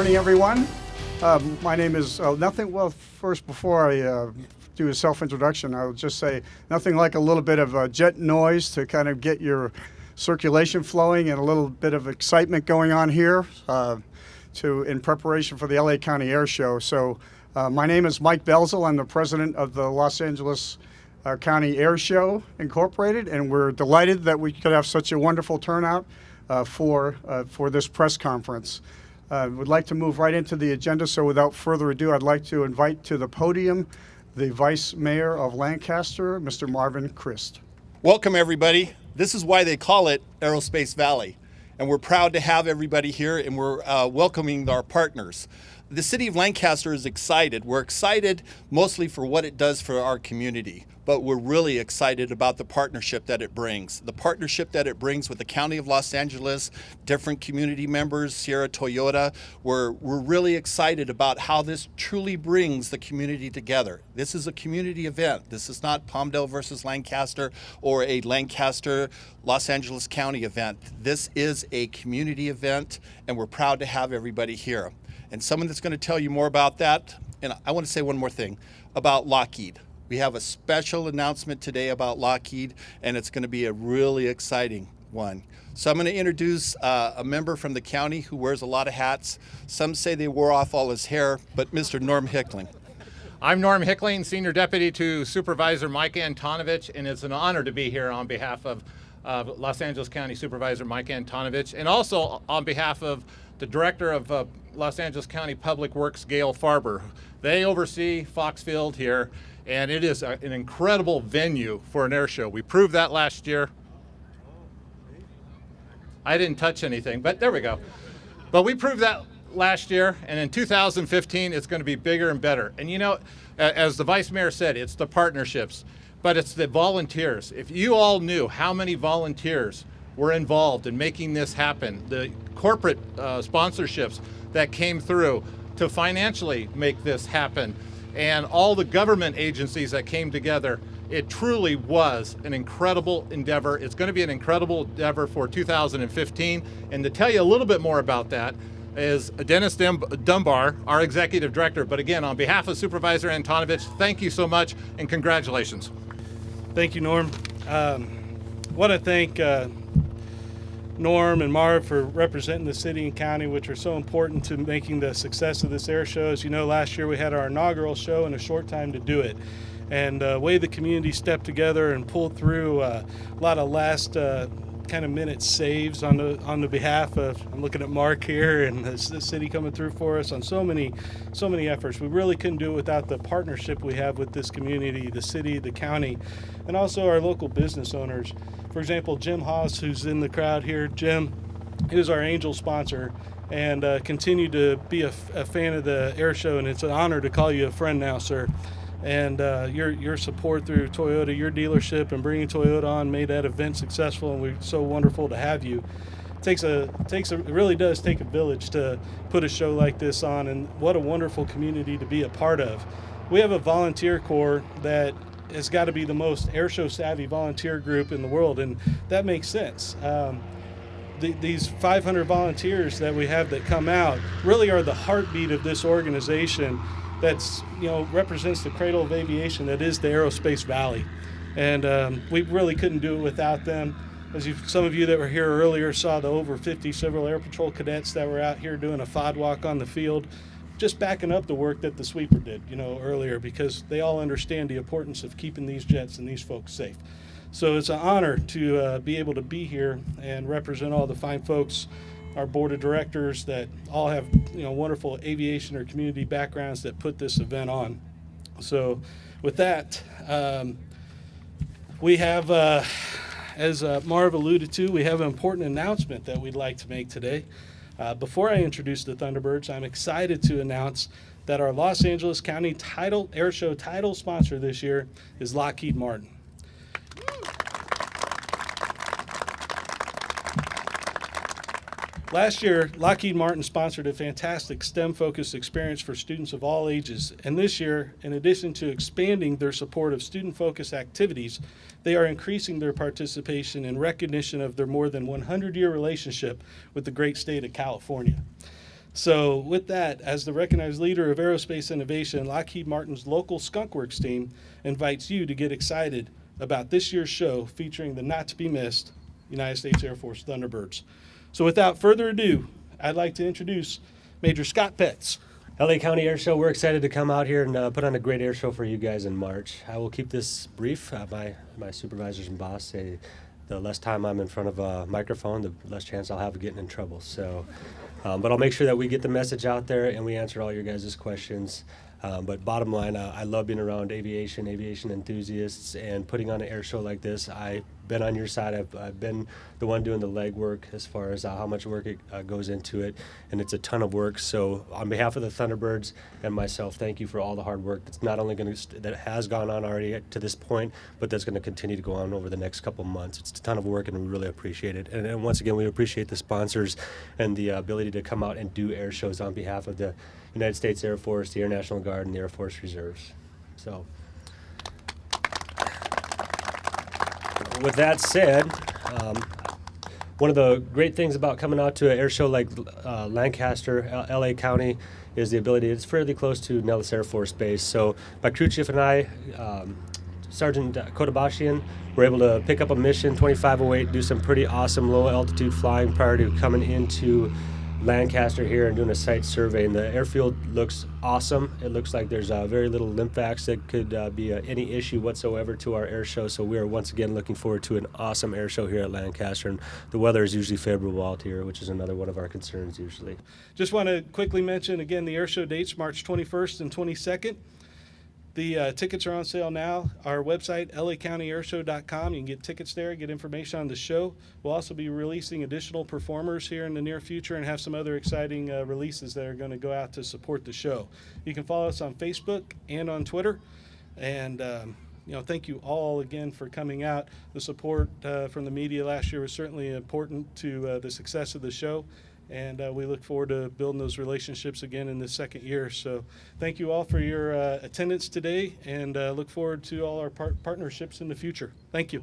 morning, everyone. My name is first, before I do a self-introduction, I'll just say nothing like a little bit of jet noise to kind of get your circulation flowing and a little bit of excitement going on here in preparation for the LA County Air Show. So my name is Mike Belzel. I'm the president of the Los Angeles County Air Show Incorporated, and we're delighted that we could have such a wonderful turnout for this press conference. Would like to move right into the agenda, so without further ado, I'd like to invite to the podium the Vice Mayor of Lancaster, Mr. Marvin Christ. Welcome, everybody. This is why they call it Aerospace Valley, and we're proud to have everybody here, and we're welcoming our partners. The city of Lancaster is excited. We're excited mostly for what it does for our community, but we're really excited about the partnership that it brings. The partnership that it brings with the County of Los Angeles, different community members, Sierra Toyota. We're really excited about how this truly brings the community together. This is a community event. This is not Palmdale versus Lancaster or a Lancaster Los Angeles County event. This is a community event, and we're proud to have everybody here. And someone that's going to tell you more about that, and I want to say one more thing about Lockheed. We have a special announcement today about Lockheed, and it's going to be a really exciting one. So I'm going to introduce a member from the county who wears a lot of hats. Some say they wore off all his hair, but Mr. Norm Hickling. I'm Norm Hickling, Senior Deputy to Supervisor Mike Antonovich, and it's an honor to be here on behalf of Los Angeles County Supervisor Mike Antonovich, and also on behalf of the Director of Los Angeles County Public Works, Gail Farber. They oversee Foxfield here, and it is an incredible venue for an air show. We proved that last year. I didn't touch anything, but there we go. But we proved that last year, and in 2015, it's going to be bigger and better. And you know, as the Vice Mayor said, it's the partnerships, but it's the volunteers. If you all knew how many volunteers were involved in making this happen, the corporate sponsorships that came through to financially make this happen, and all the government agencies that came together, it truly was an incredible endeavor. It's going to be an incredible endeavor for 2015. And to tell you a little bit more about that is Dennis Dunbar, our Executive Director. But again, on behalf of Supervisor Antonovich, thank you so much and congratulations. Thank you, Norm. Want to thank Norm and Marv for representing the city and county, which are so important to making the success of this air show. As you know, last year we had our inaugural show in a short time to do it. And the way the community stepped together and pulled through a lot of last kind of minute saves on the behalf of, I'm looking at Mark here, and the city coming through for us on so many efforts. We really couldn't do it without the partnership we have with this community, the city, the county, and also our local business owners. For example, Jim Haas, who's in the crowd here. Jim is our angel sponsor and continue to be a fan of the air show, and it's an honor to call you a friend now, sir. And your support through Toyota, your dealership, and bringing Toyota on made that event successful, and we're so wonderful to have you. It really does take a village to put a show like this on, and what a wonderful community to be a part of. We have a volunteer corps that has got to be the most air show savvy volunteer group in the world, and that makes sense. These 500 volunteers that we have that come out really are the heartbeat of this organization that's, represents the cradle of aviation that is the Aerospace Valley. And we really couldn't do it without them. As some of you that were here earlier saw the over 50 Civil Air Patrol cadets that were out here doing a FOD walk on the field, just backing up the work that the sweeper did, earlier, because they all understand the importance of keeping these jets and these folks safe. So it's an honor to be able to be here and represent all the fine folks, our board of directors that all have, wonderful aviation or community backgrounds that put this event on. So with that, we have, as Marv alluded to, we have an important announcement that we'd like to make today. Before I introduce the Thunderbirds, I'm excited to announce that our Los Angeles County Air Show title sponsor this year is Lockheed Martin. Last year, Lockheed Martin sponsored a fantastic STEM-focused experience for students of all ages. And this year, in addition to expanding their support of student-focused activities, they are increasing their participation in recognition of their more than 100-year relationship with the great state of California. So with that, as the recognized leader of aerospace innovation, Lockheed Martin's local Skunkworks team invites you to get excited about this year's show featuring the not-to-be-missed United States Air Force Thunderbirds. So without further ado, I'd like to introduce Major Scott Petz. LA County Air Show, we're excited to come out here and put on a great air show for you guys in March. I will keep this brief. My supervisors and boss say the less time I'm in front of a microphone, the less chance I'll have of getting in trouble. So, but I'll make sure that we get the message out there and we answer all your guys' questions. But bottom line, I love being around aviation enthusiasts, and putting on an air show like this. I've been on your side. I've been the one doing the legwork as far as how much work it goes into it, and it's a ton of work. So on behalf of the Thunderbirds and myself, thank you for all the hard work that's not only that has gone on already to this point, but that's going to continue to go on over the next couple months. It's a ton of work, and we really appreciate it. And once again, we appreciate the sponsors and the ability to come out and do air shows on behalf of the United States Air Force, the Air National Guard, and the Air Force Reserves. So, with that said, one of the great things about coming out to an air show like Lancaster, LA County, is the ability. It's fairly close to Nellis Air Force Base. So, my crew chief and I, Sergeant Kodabashian, were able to pick up a mission 2508, do some pretty awesome low altitude flying prior to coming into Lancaster here and doing a site survey, and the airfield looks awesome. It looks like there's very little impacts that could be any issue whatsoever to our air show. So we are once again looking forward to an awesome air show here at Lancaster, and the weather is usually favorable out here, which is another one of our concerns usually. Just want to quickly mention again the air show dates, March 21st and 22nd. The tickets are on sale now. Our website, lacountyairshow.com. You can get tickets there, get information on the show. We'll also be releasing additional performers here in the near future and have some other exciting releases that are going to go out to support the show. You can follow us on Facebook and on Twitter. And, thank you all again for coming out. The support from the media last year was certainly important to the success of the show. And we look forward to building those relationships again in the second year. So thank you all for your attendance today, and look forward to all our partnerships in the future. Thank you.